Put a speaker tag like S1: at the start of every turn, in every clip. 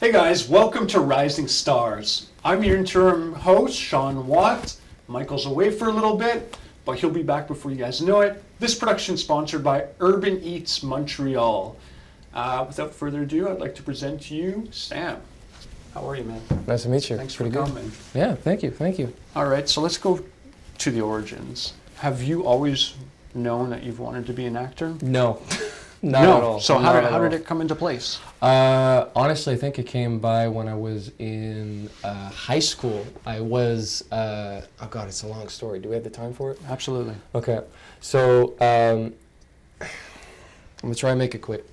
S1: Hey guys, welcome to Rising Stars. I'm your interim host, Sean Watt. Michael's away for a little bit, but he'll be back before you guys know it. This production is sponsored by Urban Eats Montreal. Without further ado, I'd like to present to you Sam. How are you, man?
S2: Nice to meet you.
S1: Thanks for coming.
S2: Yeah, thank you.
S1: All right, so let's go to the origins. Have you always known that you've wanted to be an actor?
S2: No, not at all.
S1: So how did it come into place?
S2: Honestly, I think it came by when I was in high school. I was, oh God, it's a long story. Do we have the time for it?
S1: Absolutely.
S2: Okay, so I'm gonna try and make it quick.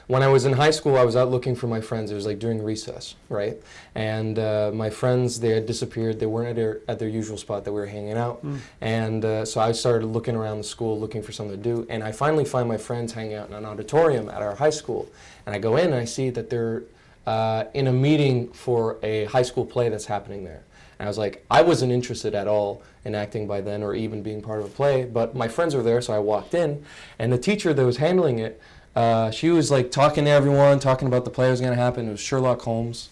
S2: When I was in high school, I was out looking for my friends. It was like during recess, right? And my friends, they had disappeared. They weren't at their usual spot that we were hanging out. And so I started looking around the school, looking for something to do. And I finally find my friends hanging out in an auditorium at our high school. And I go in and I see that they're in a meeting for a high school play that's happening there. And I was like, I wasn't interested at all in acting by then or even being part of a play, but my friends were there, so I walked in. And the teacher that was handling it, she was like talking to everyone, talking about the play that was going to happen. It was Sherlock Holmes,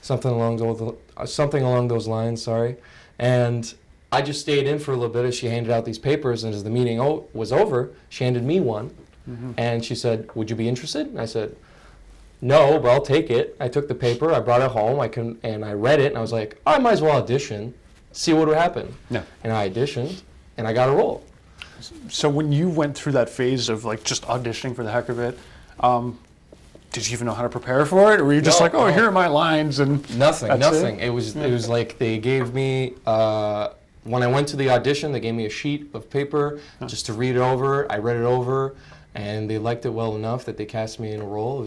S2: something along those lines. Sorry, and I just stayed in for a little bit as she handed out these papers. And as the meeting was over, she handed me one, and she said, "Would you be interested?" And I said, "No, but I'll take it." I took the paper, I brought it home, and I read it, and I was like, I might as well audition, see what would happen.
S1: Yeah.
S2: And I auditioned, and I got a role.
S1: So when you went through that phase of like just auditioning for the heck of it, did you even know how to prepare for it, or were you just
S2: No.
S1: here are my lines and
S2: Nothing.
S1: It?
S2: It was like they gave me when I went to the audition, they gave me a sheet of paper just to read it over. I read it over, and they liked it well enough that they cast me in a role.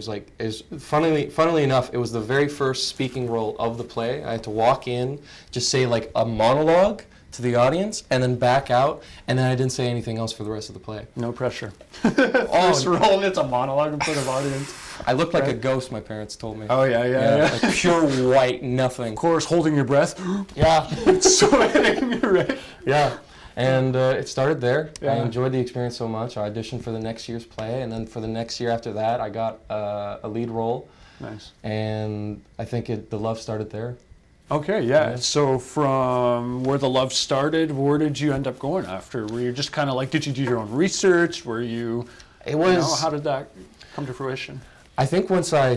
S2: Funnily enough, it was the very first speaking role of the play. I had to walk in, just say like a monologue to the audience, and then back out, and then I didn't say anything else for the rest of the play.
S1: No pressure. First role, and it's a monologue in front of audience.
S2: I looked like a ghost, my parents told me.
S1: Oh yeah.
S2: Like pure white, nothing.
S1: Of course, holding your breath.
S2: Yeah.
S1: Sweating, right?
S2: Yeah. And it started there.
S1: Yeah.
S2: I enjoyed the experience so much. I auditioned for the next year's play, and then for the next year after that, I got a lead role.
S1: Nice.
S2: And I think the love started there.
S1: Okay, yeah. So from where the love started, where did you end up going after? Were you just kind of like, did you do your own research? Were you, how did that come to fruition?
S2: I think once I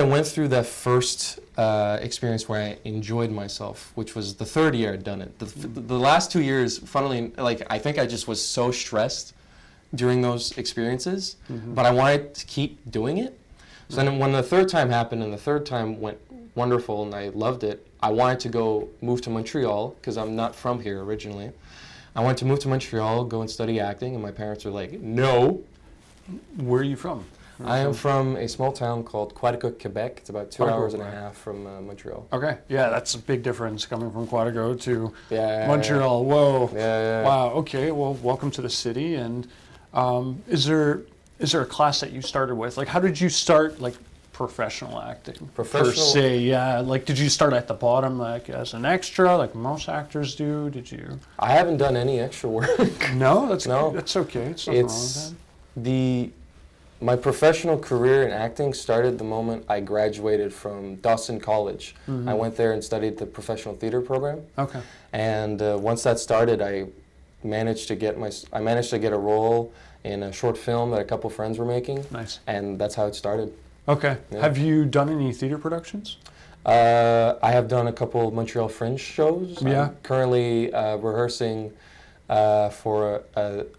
S2: went through that first experience where I enjoyed myself, which was the third year I'd done it. The last 2 years, funnily, like I think I just was so stressed during those experiences, but I wanted to keep doing it. So then when the third time happened and the third time went wonderful and I loved it, I wanted to move to Montreal because I'm not from here originally. I wanted to move to Montreal, go and study acting, and my parents were like, no.
S1: Where are you from?
S2: I am from a small town called Quaticook, Quebec. It's about 2 hours and a half from Montreal.
S1: Okay, yeah, that's a big difference coming from Quaticook to Montreal.
S2: Yeah.
S1: Whoa.
S2: Yeah.
S1: Wow, okay, well, welcome to the city. And is there a class that you started with? Like, how did you start, like, professional acting? Per se, yeah. Like, did you start at the bottom, like, as an extra, like most actors do? Did you?
S2: I haven't done any extra work.
S1: No? That's okay. It's nothing wrong with that.
S2: My professional career in acting started the moment I graduated from Dawson College. I went there and studied the professional theater program.
S1: Okay.
S2: And once that started, I managed to get a role in a short film that a couple friends were making.
S1: Nice.
S2: And that's how it started.
S1: Okay.
S2: Yeah.
S1: Have you done any theater productions?
S2: I have done a couple of Montreal Fringe shows.
S1: Yeah.
S2: I'm currently rehearsing for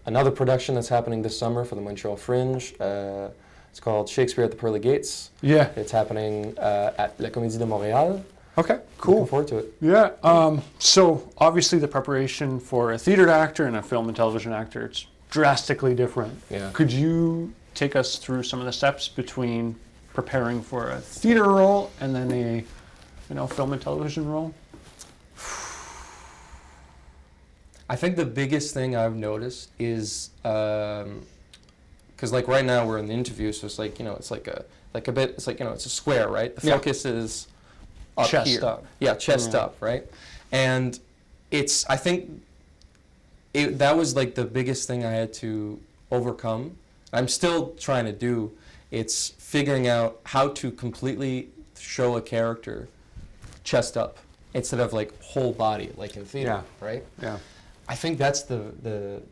S2: another production that's happening this summer for the Montreal Fringe. It's called Shakespeare at the Pearly Gates.
S1: Yeah.
S2: It's happening at La Comédie de Montréal.
S1: Okay, cool.
S2: Looking forward to it.
S1: Yeah. So obviously the preparation for a theater actor and a film and television actor, it's drastically different.
S2: Yeah.
S1: Could you take us through some of the steps between preparing for a theater role and then a film and television role?
S2: I think the biggest thing I've noticed is because like right now we're in the interview, so it's like it's a square, right? The focus is up
S1: chest
S2: here.
S1: up.
S2: Yeah, chest up, right? And I think that was like the biggest thing I had to overcome. I'm still trying to do It's figuring out how to completely show a character chest up instead of like whole body, like in theater, right?
S1: Yeah.
S2: I think that's the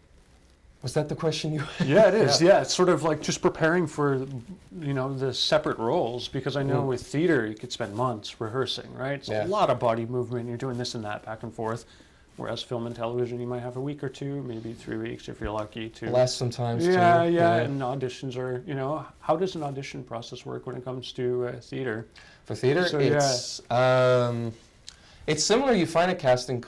S2: was that the question you
S1: Yeah, it is. Yeah. It's sort of like just preparing for, the separate roles, because I know with theater you could spend months rehearsing, right? It's a lot of body movement. You're doing this and that back and forth. Whereas film and television, you might have a week or two, maybe 3 weeks if you're lucky to.
S2: Less sometimes too.
S1: Yeah. And auditions are, how does an audition process work when it comes to theater?
S2: For theater,
S1: So,
S2: it's similar. You find a casting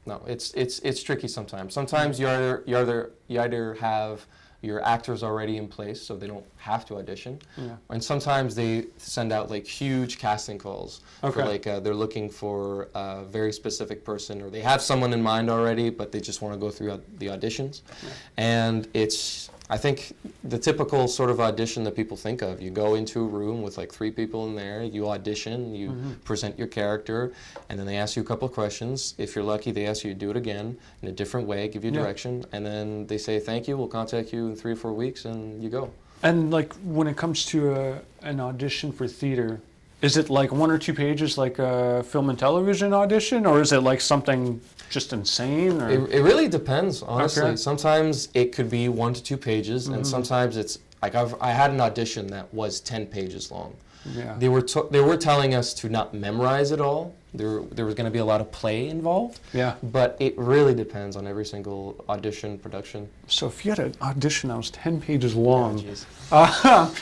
S2: no, it's tricky sometimes. Sometimes you either have your actors already in place, so they don't have to audition.
S1: Yeah.
S2: And sometimes they send out like huge casting calls for like they're looking for a very specific person, or they have someone in mind already, but they just want to go through the auditions.
S1: Yeah.
S2: And it's, I think, the typical sort of audition that people think of. You go into a room with like 3 people in there, you audition, you present your character, and then they ask you a couple of questions. If you're lucky, they ask you to do it again in a different way, give you direction, and then they say, thank you, we'll contact you in 3 or 4 weeks, and you go.
S1: And like when it comes to an audition for theater, is it like 1 or 2 pages like a film and television audition, or is it like something just insane? Or?
S2: It really depends, honestly.
S1: Okay.
S2: Sometimes it could be 1 to 2 pages, and sometimes it's like I had an audition that was 10 pages long.
S1: Yeah.
S2: They were telling us to not memorize it all. There was going to be a lot of play involved.
S1: Yeah.
S2: But it really depends on every single audition production.
S1: So if you had an audition that was 10 pages long,
S2: Oh,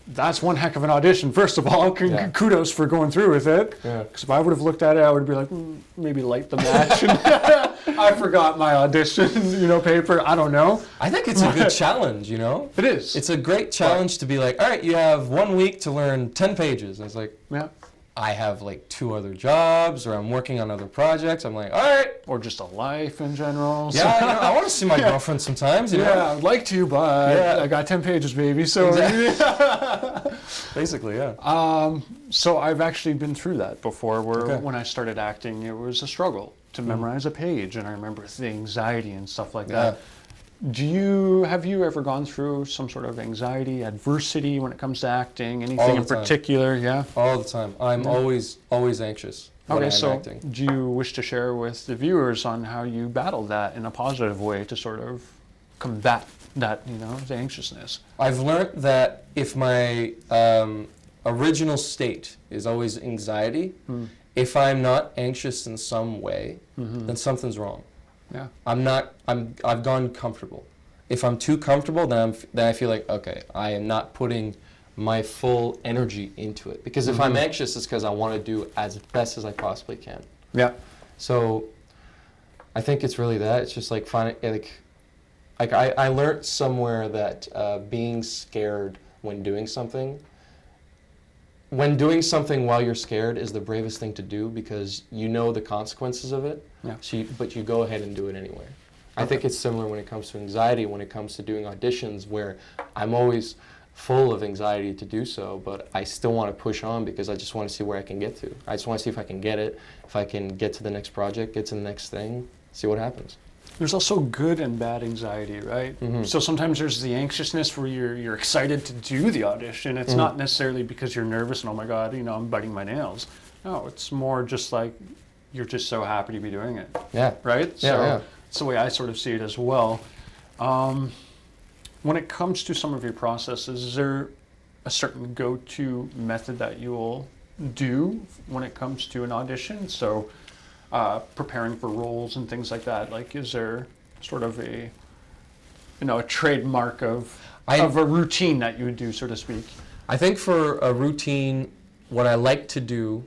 S1: that's one heck of an audition. First of all, kudos for going through with it.
S2: Yeah.
S1: Because if I would have looked at it, I would be like, maybe light the match. I forgot my audition, paper. I don't know.
S2: I think it's a good challenge,
S1: It is.
S2: It's a great challenge to be like, all right, you have 1 week to learn 10 pages. And it's like,
S1: yeah.
S2: I have like 2 other jobs, or I'm working on other projects. I'm like, all right.
S1: Or just a life in general.
S2: Yeah, I want to see my girlfriend sometimes.
S1: Yeah, I'd like to, but I got 10 pages, baby. So
S2: basically, yeah.
S1: So I've actually been through that before, where when I started acting, it was a struggle to memorize a page, and I remember the anxiety and stuff like that. Have you ever gone through some sort of anxiety, adversity when it comes to acting? Anything in particular? Yeah.
S2: All the time. I'm always anxious when I'm acting.
S1: Do you wish to share with the viewers on how you battled that in a positive way to sort of combat that, the anxiousness?
S2: I've learned that if my original state is always anxiety, if I'm not anxious in some way, then something's wrong.
S1: Yeah.
S2: I've gone comfortable. If I'm too comfortable, then I feel like, okay, I am not putting my full energy into it. Because if I'm anxious, it's because I want to do as best as I possibly can.
S1: Yeah.
S2: So I think it's really that. It's just like finding, like I learned somewhere that being scared when doing something while you're scared is the bravest thing to do, because you know the consequences of it, but you go ahead and do it anyway. I think it's similar when it comes to anxiety, when it comes to doing auditions, where I'm always full of anxiety to do so, but I still want to push on because I just want to see where I can get to. I just want to see if I can get it, if I can get to the next project, get to the next thing, see what happens.
S1: There's also good and bad anxiety, right? So sometimes there's the anxiousness where you're excited to do the audition. It's not necessarily because you're nervous and, oh my God, I'm biting my nails. No, it's more just like you're just so happy to be doing it.
S2: Yeah.
S1: Right?
S2: Yeah,
S1: So that's the way I sort of see it as well. When it comes to some of your processes, is there a certain go-to method that you will do when it comes to an audition? So preparing for roles and things like that. Like, is there sort of a trademark of a routine that you would do, so to speak?
S2: I think for a routine, what I like to do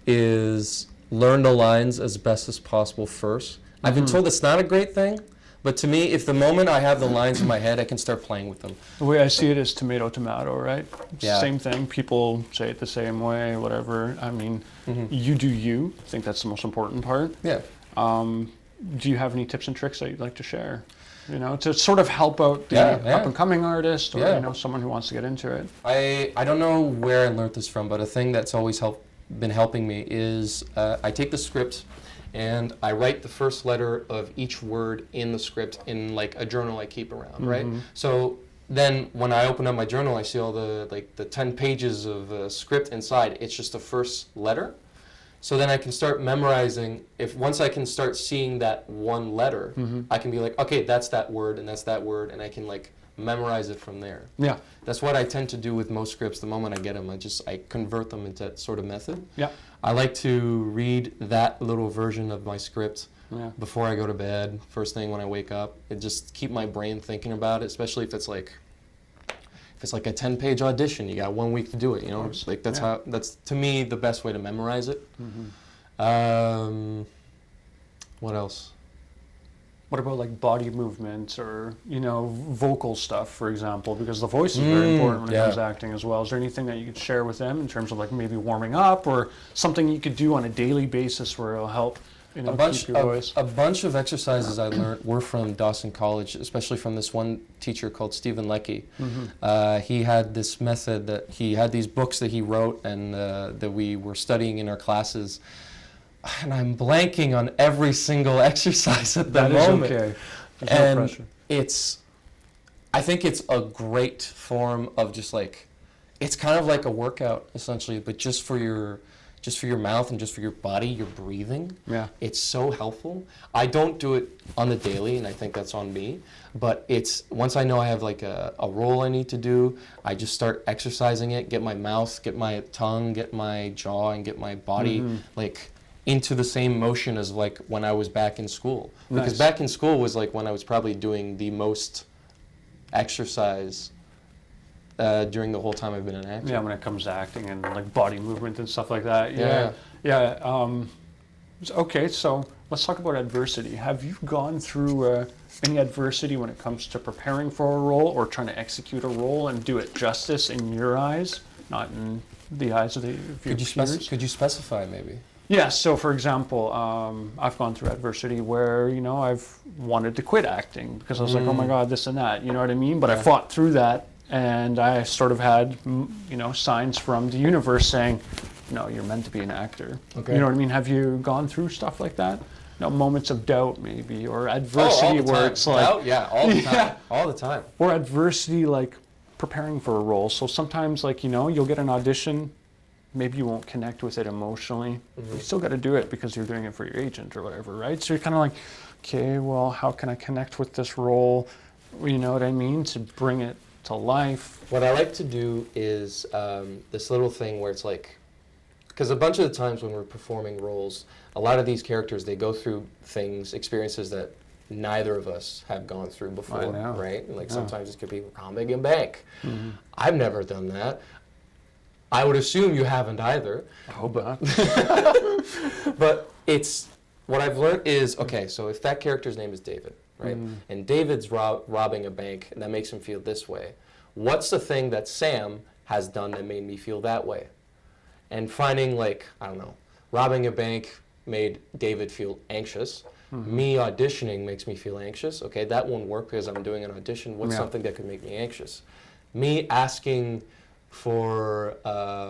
S2: is learn the lines as best as possible first. I've been told it's not a great thing, but to me, if the moment I have the lines in my head, I can start playing with them.
S1: The way I see it is tomato, tomato, right?
S2: Yeah.
S1: Same thing. People say it the same way, whatever. I mean, you do you. I think that's the most important part.
S2: Yeah.
S1: Do you have any tips and tricks that you'd like to share? To sort of help out the up-and-coming artist, or someone who wants to get into it.
S2: I don't know where I learned this from, but a thing that's always been helping me is I take the script and I write the first letter of each word in the script in like a journal I keep around, right? So then when I open up my journal, I see all the 10 pages of script inside. It's just the first letter. So then I can start memorizing. Once I can start seeing that one letter, I can be like, okay, that's that word, and that's that word, and I can like memorize it from there.
S1: Yeah.
S2: That's what I tend to do with most scripts. The moment I get them, I convert them into that sort of method.
S1: Yeah.
S2: I like to read that little version of my script before I go to bed, first thing when I wake up. It just keep my brain thinking about it, especially if it's like a 10-page audition. You got 1 week to do it, you know? Like that's to me the best way to memorize it. What else?
S1: What about like body movements or, you know, vocal stuff, for example, because the voice is very important when it comes to acting as well. Is there anything that you could share with them in terms of like maybe warming up or something you could do on a daily basis where it'll help, you know, keep your voice?
S2: A bunch of exercises I learned were from Dawson College, especially from this one teacher called Stephen Leckie. He had this method that he had these books that he wrote and that we were studying in our classes. And I'm blanking on every single exercise at the moment.
S1: That is okay. There's
S2: and
S1: no pressure.
S2: I think it's a great form of just like, it's kind of like a workout essentially, but just for your mouth and just for your body, your breathing.
S1: Yeah.
S2: It's so helpful. I don't do it on the daily, and I think that's on me. But it's once I know I have like a role I need to do, I just start exercising it, get my mouth, get my tongue, get my jaw, and get my body like into the same motion as like when I was back in school. Because back in school was like when I was probably doing the most exercise during the whole time I've been an actor.
S1: Yeah, when it comes to acting and like body movement and stuff like that. Yeah. Okay, so let's talk about adversity. Have you gone through any adversity when it comes to preparing for a role or trying to execute a role and do it justice in your eyes, not in the eyes of your peers?
S2: Could you specify maybe?
S1: Yeah, so for example, I've gone through adversity where, you know, I've wanted to quit acting because I was like, oh my God, this and that, you know what I mean? But I fought through that and I sort of had, you know, signs from the universe saying, no, you're meant to be an actor. Okay. You know what I mean? Have you gone through stuff like that? You know, moments of doubt maybe, or adversity where it's like...
S2: Doubt? Yeah, all the time, all the time.
S1: Or adversity like preparing for a role. So sometimes like, you know, you'll get an audition, maybe you won't connect with it emotionally. You still got to do it because you're doing it for your agent or whatever, right? So you're kind of like, okay, well, how can I connect with this role? You know what I mean? To bring it to life.
S2: What I like to do is this little thing where it's like, because a bunch of the times when we're performing roles, a lot of these characters, they go through things, experiences that neither of us have gone through before, right? Like sometimes it could be robbing a bank. I've never done that. I would assume you haven't either.
S1: I hope not.
S2: But it's, what I've learned is, okay, so if that character's name is David, right? And David's robbing a bank, and that makes him feel this way. What's the thing that Sam has done that made me feel that way? And finding like, I don't know, robbing a bank made David feel anxious. Me auditioning makes me feel anxious. Okay, that won't work because I'm doing an audition. What's something that could make me anxious? Me asking for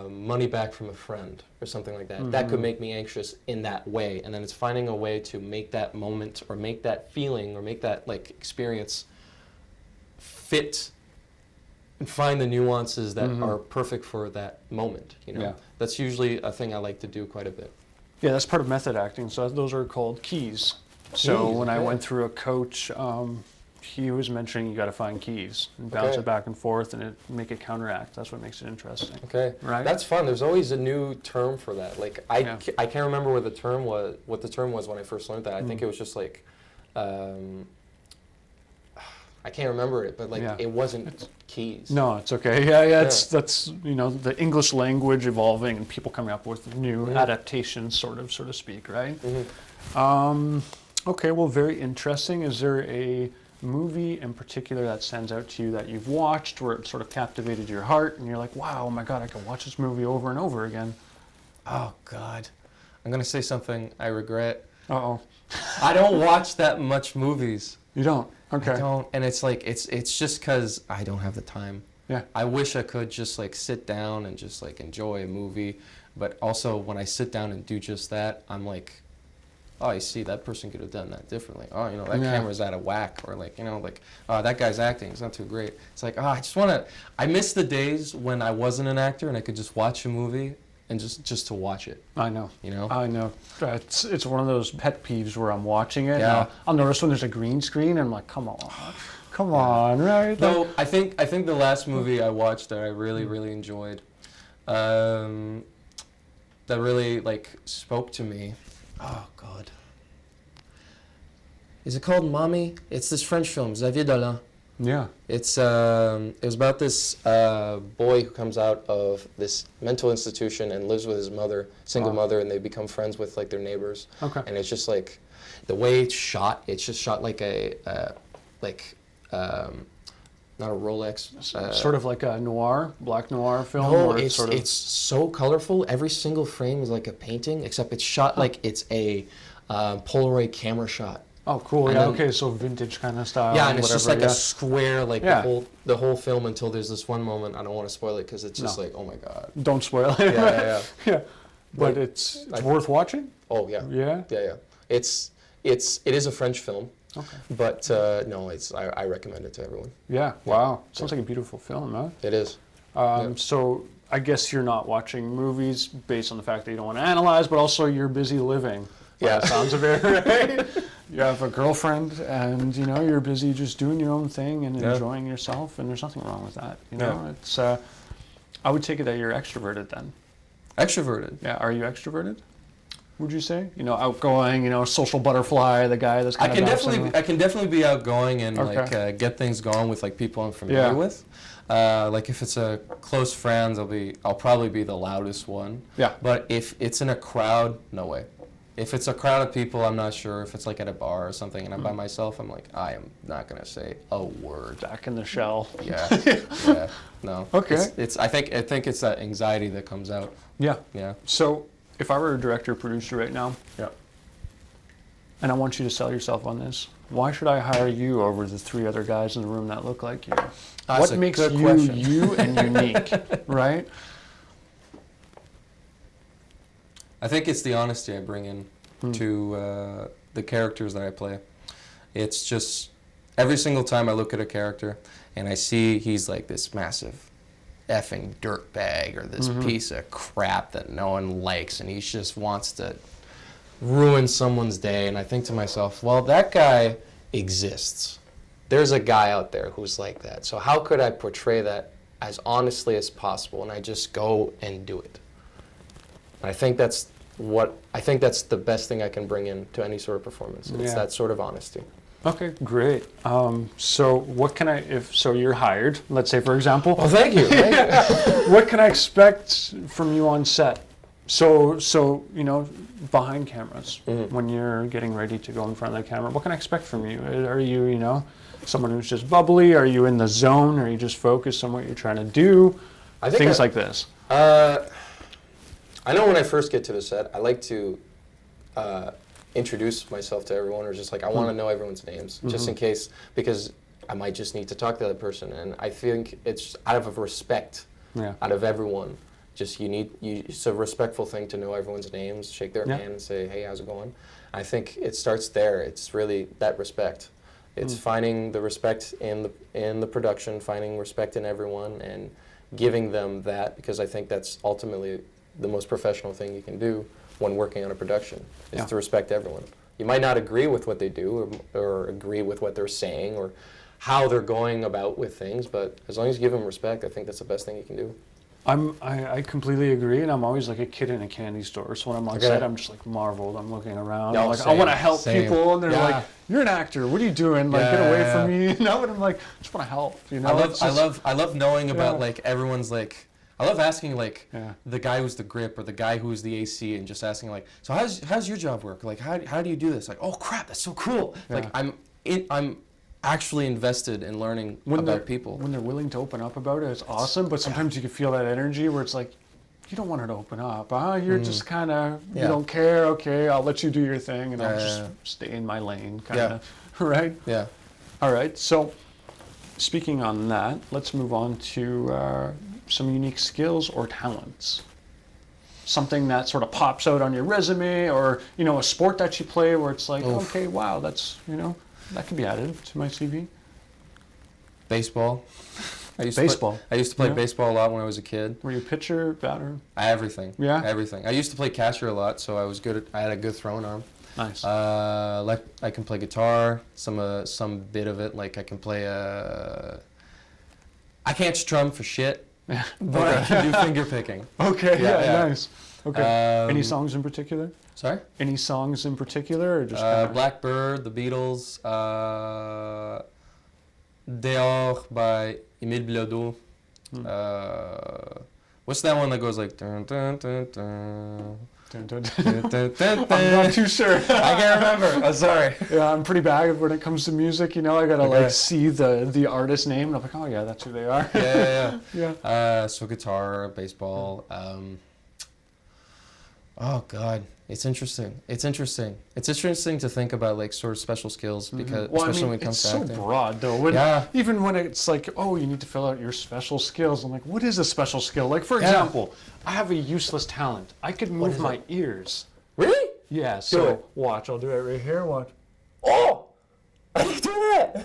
S2: money back from a friend or something like that. That could make me anxious in that way. And then it's finding a way to make that moment or make that feeling or make that like experience fit and find the nuances that are perfect for that moment, you know? That's usually a thing I like to do quite a bit.
S1: Yeah, that's part of method acting. So those are called keys. So when I went through a coach, he was mentioning you got to find keys and bounce it back and forth and make it counteract. That's what makes it interesting. Okay, right.
S2: That's fun. There's always a new term for that. Like I can't remember what the term was. What the term was when I first learned that. I think it was just like, I can't remember it, but like it wasn't keys.
S1: No, it's okay. Yeah. That's you know, the English language evolving and people coming up with new adaptations, so to speak, right? Okay, well, very interesting. Is there a movie in particular that stands out to you that you've watched where it sort of captivated your heart and you're like, wow, oh my God, I can watch this movie over and over again?
S2: Oh God, I'm gonna say something I regret.
S1: Uh-oh.
S2: I don't watch that much movies.
S1: You don't? Okay.
S2: I don't, and it's like, it's just because I don't have the time.
S1: Yeah.
S2: I wish I could just like sit down and just like enjoy a movie, but also when I sit down and do just that, I'm like oh, you see, that person could have done that differently. Oh, you know, that
S1: Yeah.
S2: camera's out of whack, or like, you know, like, oh, that guy's acting, it's not too great. It's like, oh, I just want to. I miss the days when I wasn't an actor and I could just watch a movie and just to watch it.
S1: I know.
S2: You know?
S1: I know. It's one of those pet peeves where I'm watching it.
S2: Yeah.
S1: And I'll notice when there's a green screen, and I'm like, come on. Come on, right?
S2: Though I think the last movie I watched that I really enjoyed, that really like spoke to me. Oh God. Is it called Mommy? It's this French film, Xavier Dolan.
S1: Yeah.
S2: It was about this boy who comes out of this mental institution and lives with his mother, single mother, and they become friends with like their neighbors.
S1: Okay.
S2: And it's just like the way it's just shot like a not a Rolex.
S1: Sort of like a black noir film.
S2: No,
S1: where
S2: it's
S1: sort of,
S2: it's so colorful. Every single frame is like a painting, except it's shot like it's a Polaroid camera shot.
S1: oh, cool.
S2: and
S1: Yeah.
S2: then-
S1: Okay. So vintage kind of style.
S2: Yeah, and it's just like
S1: whatever,
S2: a square, like
S1: Yeah.
S2: the whole film until there's this one moment. I don't want to spoil it because it's just
S1: No.
S2: like, oh my god.
S1: Don't spoil it.
S2: Yeah.
S1: Yeah. But
S2: Like,
S1: it's worth watching.
S2: Oh yeah.
S1: Yeah.
S2: Yeah. It is a French film,
S1: Okay.
S2: but no, I recommend it to everyone.
S1: Yeah. Wow. Sounds like a beautiful film, huh?
S2: It is.
S1: So I guess you're not watching movies based on the fact that you don't want to analyze, but also you're busy living.
S2: Yeah.
S1: Sounds of it, right? You have a girlfriend, and you know you're busy just doing your own thing and
S2: Yeah.
S1: enjoying yourself, and there's nothing wrong with that. You know,
S2: Yeah.
S1: it's. I would take it that you're extroverted then.
S2: Extroverted.
S1: Yeah. Are you extroverted? Would you say? You know, outgoing. You know, social butterfly, the guy that's kind of.
S2: I can definitely be outgoing and
S1: Okay.
S2: like get things going with like people I'm familiar
S1: Yeah.
S2: with. Like if it's a close friends, I'll probably be the loudest one.
S1: Yeah.
S2: But if it's in a crowd, no way. If it's a crowd of people, I'm not sure. If it's like at a bar or something and I'm by myself, I'm like, I am not gonna say a word.
S1: Back in the shell.
S2: Yeah. Yeah. No.
S1: Okay.
S2: It's I think it's that anxiety that comes out.
S1: Yeah.
S2: Yeah.
S1: So if I were a director producer right now,
S2: Yeah.
S1: and I want you to sell yourself on this, why should I hire you over the 3 other guys in the room that look like you?
S2: That's
S1: What
S2: a
S1: makes
S2: good
S1: you
S2: question.
S1: you and unique, right?
S2: I think it's the honesty I bring in to the characters that I play. It's just every single time I look at a character and I see he's like this massive effing dirtbag or this piece of crap that no one likes and he just wants to ruin someone's day, and I think to myself, well, that guy exists. There's a guy out there who's like that. So how could I portray that as honestly as possible? And I just go and do it. And I think that's the best thing I can bring in to any sort of performance. It's
S1: Yeah.
S2: that sort of honesty.
S1: Okay, great. So what can so you're hired, let's say for example.
S2: Well, thank you.
S1: What can I expect from you on set? So you know, behind cameras, when you're getting ready to go in front of the camera, what can I expect from you? Are you, you know, someone who's just bubbly? Are you in the zone? Are you just focused on what you're trying to do?
S2: I think
S1: Things like this.
S2: I know when I first get to the set, I like to introduce myself to everyone, or just like I want to know everyone's names, just in case, because I might just need to talk to the other person, and I think it's out of respect, out of everyone. Just it's a respectful thing to know everyone's names, shake their hand, and say, "Hey, how's it going?" I think it starts there. It's really that respect. It's finding the respect in the production, finding respect in everyone, and giving them that, because I think that's ultimately the most professional thing you can do when working on a production, is to respect everyone. You might not agree with what they do or agree with what they're saying or how they're going about with things, but as long as you give them respect, I think that's the best thing you can do.
S1: I completely agree, and I'm always like a kid in a candy store. So when I'm on set, I'm just like marveled. I'm looking around.
S2: No,
S1: I'm like, I
S2: same,
S1: want to help
S2: same.
S1: people, and they're
S2: Yeah.
S1: like, "You're an actor. What are you doing? Like, get away from me!" You know? And I'm like, I just want to help. You know?
S2: I love knowing about like everyone's like. I love asking like the guy who's the grip or the guy who's the AC, and just asking like, so how's your job work? Like how do you do this? Like, oh crap, that's so cool. Like I'm actually invested in learning about people.
S1: When they're willing to open up about it, it's awesome. But sometimes you can feel that energy where it's like, you don't want her to open up. You're just kind of, you don't care. Okay, I'll let you do your thing, and I'll just stay in my lane, kind of. Right?
S2: Yeah.
S1: All right. So, speaking on that, let's move on to some unique skills or talents. something that sort of pops out on your resume, or a sport that you play where it's like, okay, wow, that's that could be added to my CV.
S2: Baseball. I used
S1: Baseball.
S2: I used to play baseball a lot when I was a kid.
S1: Were you a pitcher, batter?
S2: Everything.
S1: Yeah.
S2: Everything. I used to play catcher a lot, so I was good. I had a good throwing arm.
S1: Nice.
S2: I can play guitar. Some bit of it. Like I can play. I can't strum for shit, but I can do finger picking.
S1: Okay.
S2: Yeah.
S1: Nice. Okay. Any songs in particular?
S2: Sorry.
S1: Any songs in particular, or just
S2: Blackbird, The Beatles, Dehors by Émile Bilodeau. What's that one that goes like dun dun dun dun? Dun, dun, dun, dun,
S1: I'm not too sure.
S2: I can't remember. I'm sorry.
S1: Yeah, I'm pretty bad when it comes to music. I gotta like see the artist name, and I'm like, oh yeah, that's who they are.
S2: Yeah. So guitar, baseball. Oh God, it's interesting. It's interesting to think about like sort of special skills because especially when it comes to acting.
S1: It's so broad though. Even when it's like, oh, you need to fill out your special skills. I'm like, what is a special skill? Like for example, I have a useless talent. I could move my ears.
S2: Really?
S1: Yeah. So watch, I'll do it right here. Watch.
S2: Oh, how do you do that?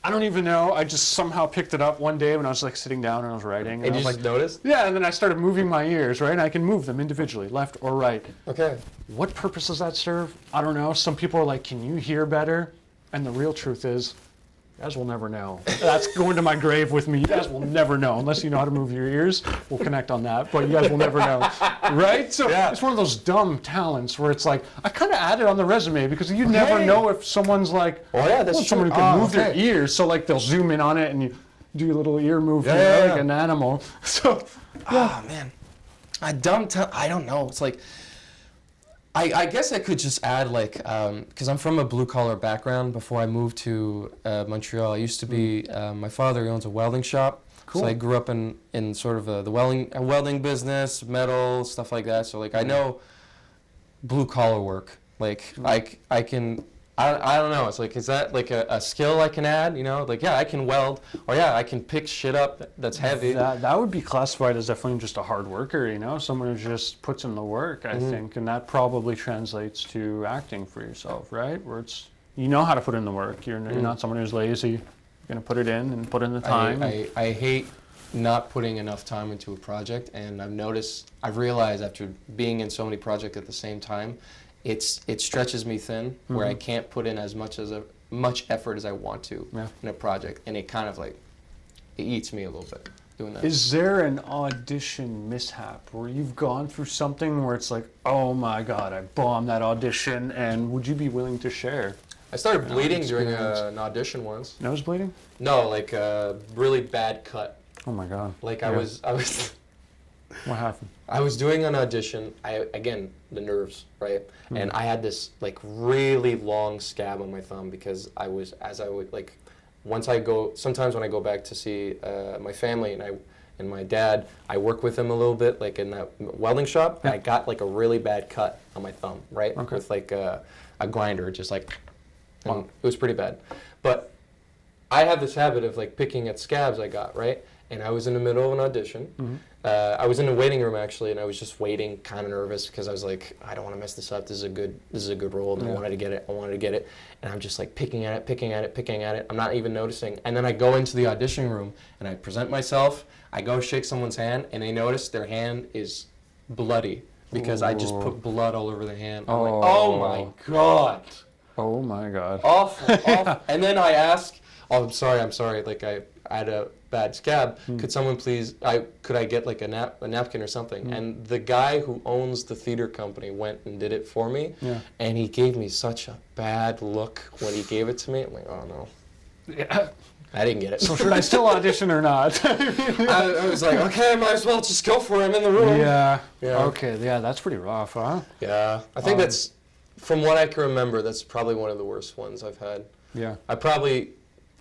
S1: I don't even know. I just somehow picked it up one day when I was like sitting down and I was writing.
S2: And
S1: I
S2: you
S1: was
S2: just noticed?
S1: Yeah, and then I started moving my ears, right? And I can move them individually, left or right.
S2: Okay.
S1: What purpose does that serve? I don't know. Some people are like, can you hear better? And the real truth is, you guys will never know. That's going to my grave with me. You guys will never know. Unless you know how to move your ears, we'll connect on that. But you guys will never know. Right? So it's one of those dumb talents where it's like, I kind of add it on the resume because you never know if someone's like, someone who can move their ears. So like they'll zoom in on it and you do a little ear movement like an animal. So,
S2: oh man. I don't know. It's like, I guess I could just add like, because I'm from a blue collar background. Before I moved to Montreal, I used to be, my father owns a welding shop. Cool. So I grew up in sort of the welding business, metal, stuff like that. So like I know blue collar work. Like I can, I don't know. It's like, is that like a skill I can add? Like, yeah, I can weld, or yeah, I can pick shit up that's heavy.
S1: That would be classified as definitely just a hard worker, someone who just puts in the work, I think. And that probably translates to acting for yourself, right? Where it's, how to put in the work. You're not someone who's lazy. You're going to put it in and put in the time.
S2: I hate not putting enough time into a project, and I've realized after being in so many projects at the same time, it stretches me thin where I can't put in as much effort as I want to in a project, and it kind of like it eats me a little bit doing that.
S1: Is there an audition mishap where you've gone through something where it's like, oh my God, I bombed that audition, and would you be willing to share?
S2: I started bleeding during an audition once.
S1: Nose bleeding?
S2: No, like a really bad cut.
S1: Oh my God.
S2: Like I was.
S1: What happened?
S2: I was doing an audition. Again, the nerves, right? And I had this like really long scab on my thumb because sometimes when I go back to see my family and my dad, I work with him a little bit, like in that welding shop. And I got like a really bad cut on my thumb, right? Okay. With like a grinder, just like, and it was pretty bad. But I have this habit of like picking at scabs I got, right? And I was in the middle of an audition. I was in the waiting room actually, and I was just waiting, kind of nervous because I was like, I don't want to mess this up. This is a good role, and I wanted to get it. And I'm just like picking at it. I'm not even noticing. And then I go into the audition room and I present myself. I go shake someone's hand, and they notice their hand is bloody because I just put blood all over the hand. I'm like, oh my God.
S1: Oh my God.
S2: Awful. And then I ask, I'm sorry. Like I had a bad scab. Could someone please, could I get like a napkin or something? And the guy who owns the theater company went and did it for me. Yeah. And he gave me such a bad look when he gave it to me. I'm like, oh no.
S1: Yeah.
S2: I didn't get it.
S1: So should I still audition or not?
S2: I was like, okay, I might as well just go for it. I'm in the room.
S1: Yeah. Okay. Yeah, that's pretty rough, huh?
S2: Yeah. I think that's, from what I can remember, that's probably one of the worst ones I've had.
S1: Yeah.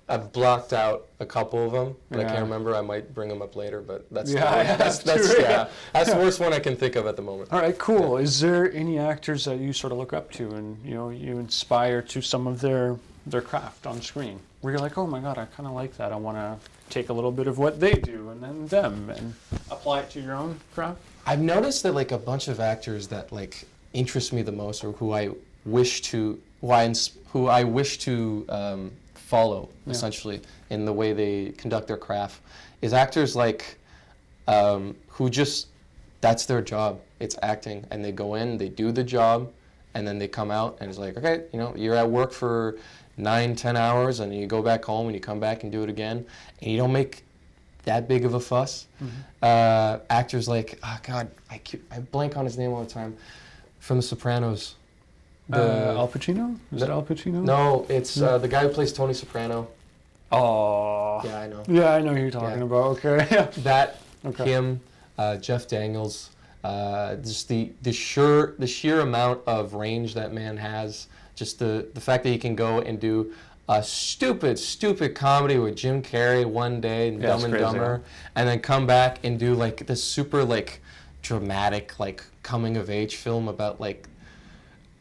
S2: I've blocked out a couple of them, but I can't remember. I might bring them up later, but that's the worst one I can think of at the moment.
S1: All right, cool. Yeah. Is there any actors that you sort of look up to and you inspire to some of their their craft on screen, where you're like, oh my God, I kind of like that. I want to take a little bit of what they do and then them and apply it to your own craft?
S2: I've noticed that like a bunch of actors that like interest me the most, or who I wish to follow, essentially, in the way they conduct their craft, is actors like who just, that's their job. It's acting, and they go in, they do the job, and then they come out and it's like, okay, you're at work for 9-10 hours, and you go back home and you come back and do it again, and you don't make that big of a fuss. Actors like, oh God, I blank on his name all the time, from The Sopranos.
S1: Al Pacino? Is it Al Pacino?
S2: No, it's the guy who plays Tony Soprano.
S1: Oh.
S2: Yeah, I know.
S1: Yeah, I know who you're talking about. Okay.
S2: That,
S1: okay.
S2: Him, Jeff Daniels, just the sheer amount of range that man has. Just the fact that he can go and do a stupid comedy with Jim Carrey one day and Dumb and Dumber, and then come back and do like this super like dramatic like coming of age film about like,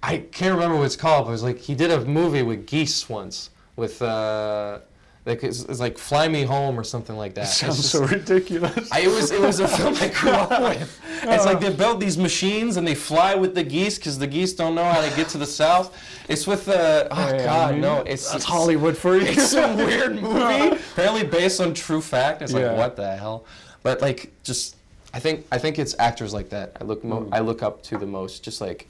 S2: I can't remember what it's called, but it was like he did a movie with geese once with like it's like Fly Me Home or something like that.
S1: It sounds so ridiculous.
S2: It was a film I grew up with. It's like they build these machines and they fly with the geese because the geese don't know how to get to the south. It's with that's
S1: Hollywood for you.
S2: It's some weird movie, apparently based on true fact. It's like, what the hell? But like, just I think it's actors like that I look up to the most. Just like.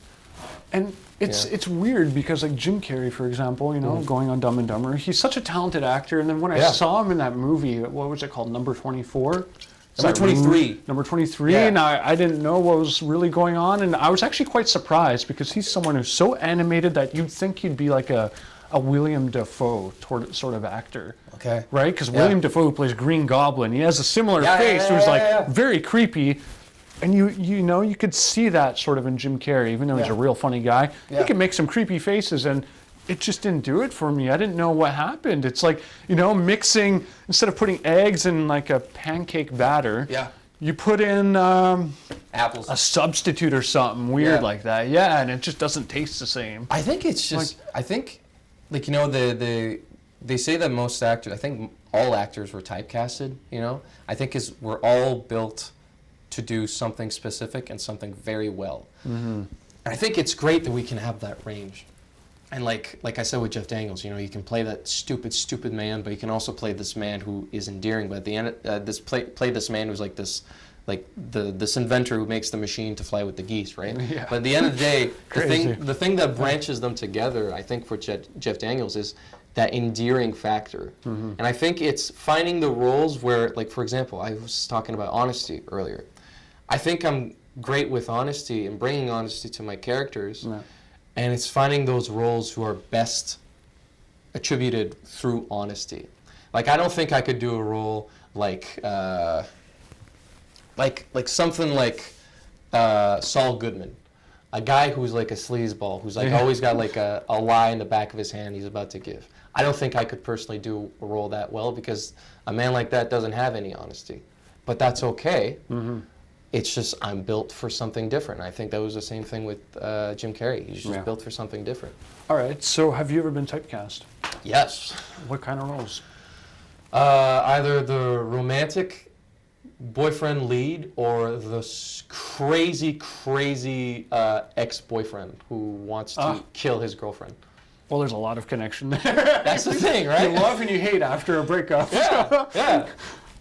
S1: And it's weird because like Jim Carrey, for example, going on Dumb and Dumber, he's such a talented actor. And then when I saw him in that movie, what was it called, Number 24?
S2: Number 23.
S1: Number 23, and I didn't know what was really going on. And I was actually quite surprised because he's someone who's so animated that you'd think he'd be like a William Dafoe sort of actor.
S2: Okay.
S1: Right? Because William Dafoe, who plays Green Goblin, he has a similar face who's like very creepy. And you could see that sort of in Jim Carrey, even though he's a real funny guy. He can make some creepy faces, and it just didn't do it for me. I didn't know what happened. It's like, mixing, instead of putting eggs in like a pancake batter, you put in
S2: apples,
S1: a substitute or something weird like that. Yeah, and it just doesn't taste the same.
S2: I think it's just, they say that most actors, I think all actors were typecasted, I think we're all built to do something specific and something very well. And I think it's great that we can have that range. And like I said with Jeff Daniels, you can play that stupid man, but you can also play this man who is endearing. But at the end, play this man who's like this, like this inventor who makes the machine to fly with the geese, right? Yeah. But at the end of the day, the thing that branches them together, I think, for Jeff Daniels is that endearing factor. And I think it's finding the roles where, like, for example, I was talking about honesty earlier. I think I'm great with honesty and bringing honesty to my characters, and it's finding those roles who are best attributed through honesty. Like, I don't think I could do a role like something like Saul Goodman, a guy who's like a sleazeball, who's like always got like a lie in the back of his hand he's about to give. I don't think I could personally do a role that well because a man like that doesn't have any honesty, but that's okay. It's just I'm built for something different. I think that was the same thing with Jim Carrey. He's just built for something different.
S1: All right, so have you ever been typecast?
S2: Yes.
S1: What kind of roles?
S2: Either the romantic boyfriend lead or the crazy ex-boyfriend who wants to kill his girlfriend.
S1: Well, there's a lot of connection there.
S2: That's the thing, right?
S1: You love and you hate after a breakup.
S2: Yeah.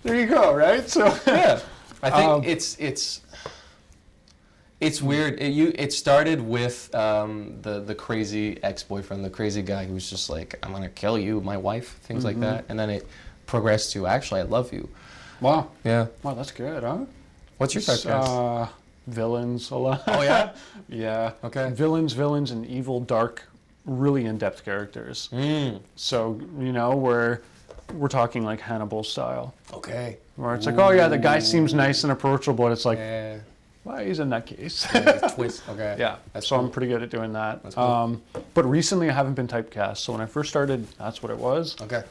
S1: There you go, right? So
S2: I think it's weird. It started with the crazy ex-boyfriend, the crazy guy who's just like, I'm gonna kill you, my wife, things like that, and then it progressed to actually I love you.
S1: Wow.
S2: Yeah.
S1: Wow, that's good, huh?
S2: What's your typecast?
S1: Villains a lot.
S2: Oh yeah.
S1: Yeah.
S2: Okay.
S1: Villains, and evil, dark, really in-depth characters. So where we're talking like Hannibal style.
S2: Okay.
S1: Where it's like, oh yeah, the guy seems nice and approachable, but it's like, well, he's in that case.
S2: Twist. Okay.
S1: Yeah.
S2: That's
S1: so
S2: cool.
S1: I'm pretty good at doing that.
S2: That's cool.
S1: But recently I haven't been typecast. So when I first started, that's what it was.
S2: Okay.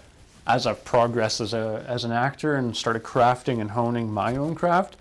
S1: As I've progressed as an actor and started crafting and honing my own craft,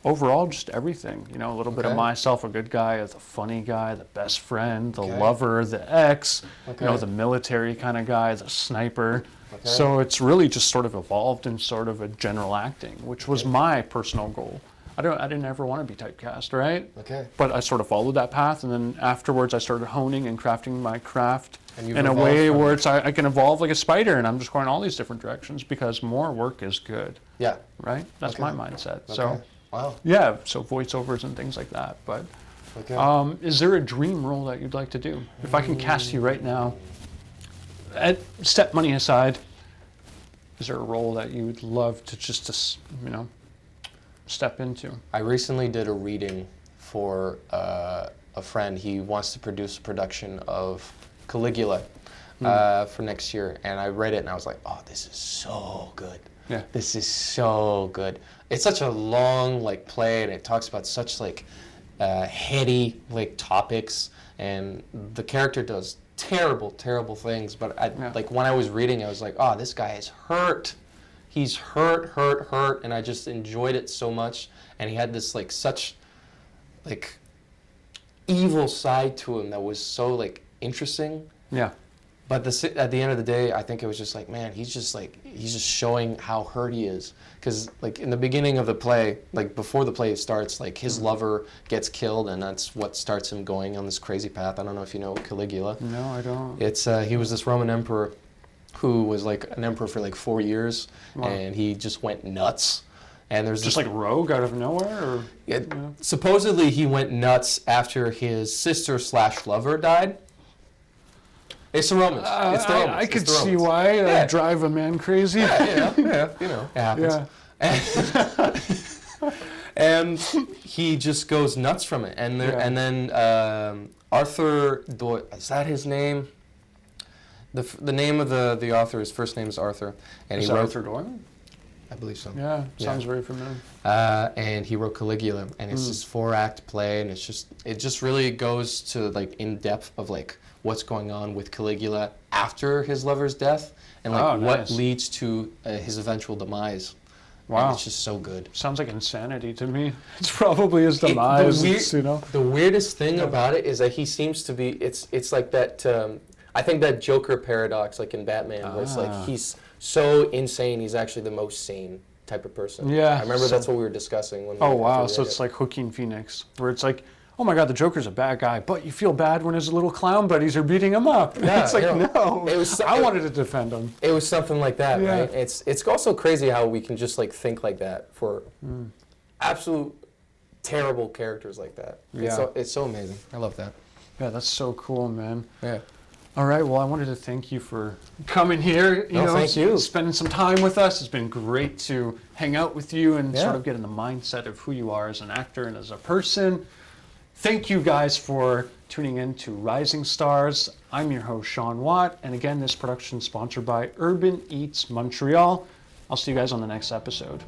S1: overall, just everything. You know, a little bit of
S2: Okay.
S1: myself, a good guy, the funny guy, the best friend, the
S2: Okay.
S1: lover, the ex,
S2: Okay.
S1: you know, the military kind of guy, the sniper.
S2: Okay.
S1: So it's really just sort of evolved in sort of a general acting, which was my personal goal. I didn't ever want to be typecast, right?
S2: Okay.
S1: But I sort of followed that path, and then afterwards I started honing and crafting my craft
S2: And you've
S1: in a
S2: evolved
S1: way
S2: from
S1: where
S2: it.
S1: it's I can evolve like a spider, and I'm just going all these different directions because more work is good,
S2: Yeah.
S1: right? That's
S2: Okay.
S1: my mindset.
S2: Okay.
S1: So
S2: Wow.
S1: yeah, so voiceovers and things like that. But
S2: Okay.
S1: is there a dream role that you'd like to do? If I can cast you right now, step money aside, is there a role that you would love to just you know, step into?
S2: I recently did a reading for a friend. He wants to produce a production of Caligula for next year, and I read it and I was like, oh, this is so good.
S1: Yeah.
S2: This is so good. It's such a long like play, and it talks about such like heady like topics, and the character does terrible, terrible things. But like when I was reading, I was like, oh, this guy is hurt. He's hurt, and I just enjoyed it so much. And he had this like such like evil side to him that was so like interesting.
S1: Yeah.
S2: But at the end of the day, I think it was just like, man, he's just showing how hurt he is. Because like in the beginning of the play, like before the play starts, like his lover gets killed, and that's what starts him going on this crazy path. I don't know if you know Caligula.
S1: No, I don't.
S2: It's he was this Roman emperor who was like an emperor for like 4 years,
S1: Wow.
S2: and he just went nuts. And there's
S1: Just
S2: this,
S1: like rogue out of nowhere, or
S2: supposedly he went nuts after his sister/lover died. It's the Romans. It's the Romans.
S1: I
S2: It's
S1: could
S2: the
S1: see
S2: Romans.
S1: why
S2: Yeah.
S1: drive a man crazy.
S2: Yeah, you know, it happens.
S1: Yeah.
S2: And he just goes nuts from it. And then Arthur Doyle, is that his name? The name of the author, his first name is Arthur, and
S1: Is
S2: he
S1: that
S2: wrote.
S1: Arthur Doyle?
S2: I believe so.
S1: Yeah, sounds very familiar.
S2: And he wrote Caligula, and it's this 4-act play, and it just really goes to like in depth of like what's going on with Caligula after his lover's death, and like what
S1: nice.
S2: leads to his eventual demise.
S1: Wow.
S2: And it's just so good.
S1: Sounds like insanity to me. It's probably his demise. You know.
S2: The weirdest thing about it is that he seems to be. It's like that. I think that Joker paradox, like in Batman, where it's like he's so insane, he's actually the most sane type of person.
S1: Yeah,
S2: I remember
S1: so-
S2: that's what we were discussing when.
S1: Oh
S2: we
S1: wow!
S2: read
S1: So
S2: it.
S1: it's like Joaquin Phoenix, where it's like, oh my God, the Joker's a bad guy, but you feel bad when his little clown buddies are beating him up.
S2: Yeah,
S1: It's like
S2: yeah.
S1: no.
S2: It was-
S1: I wanted to defend him.
S2: It was something like that,
S1: Yeah.
S2: right? It's also crazy how we can just like think like that for absolute terrible characters like that.
S1: Yeah.
S2: It's so amazing. I love that.
S1: Yeah, that's so cool, man.
S2: Yeah.
S1: All right, well, I wanted to thank you for coming here.
S2: No, thank you.
S1: Spending some time with us. It's been great to hang out with you and
S2: Yeah.
S1: sort of get in the mindset of who you are as an actor and as a person. Thank you guys for tuning in to Rising Stars. I'm your host, Sean Watt, and again, this production is sponsored by Urban Eats Montreal. I'll see you guys on the next episode.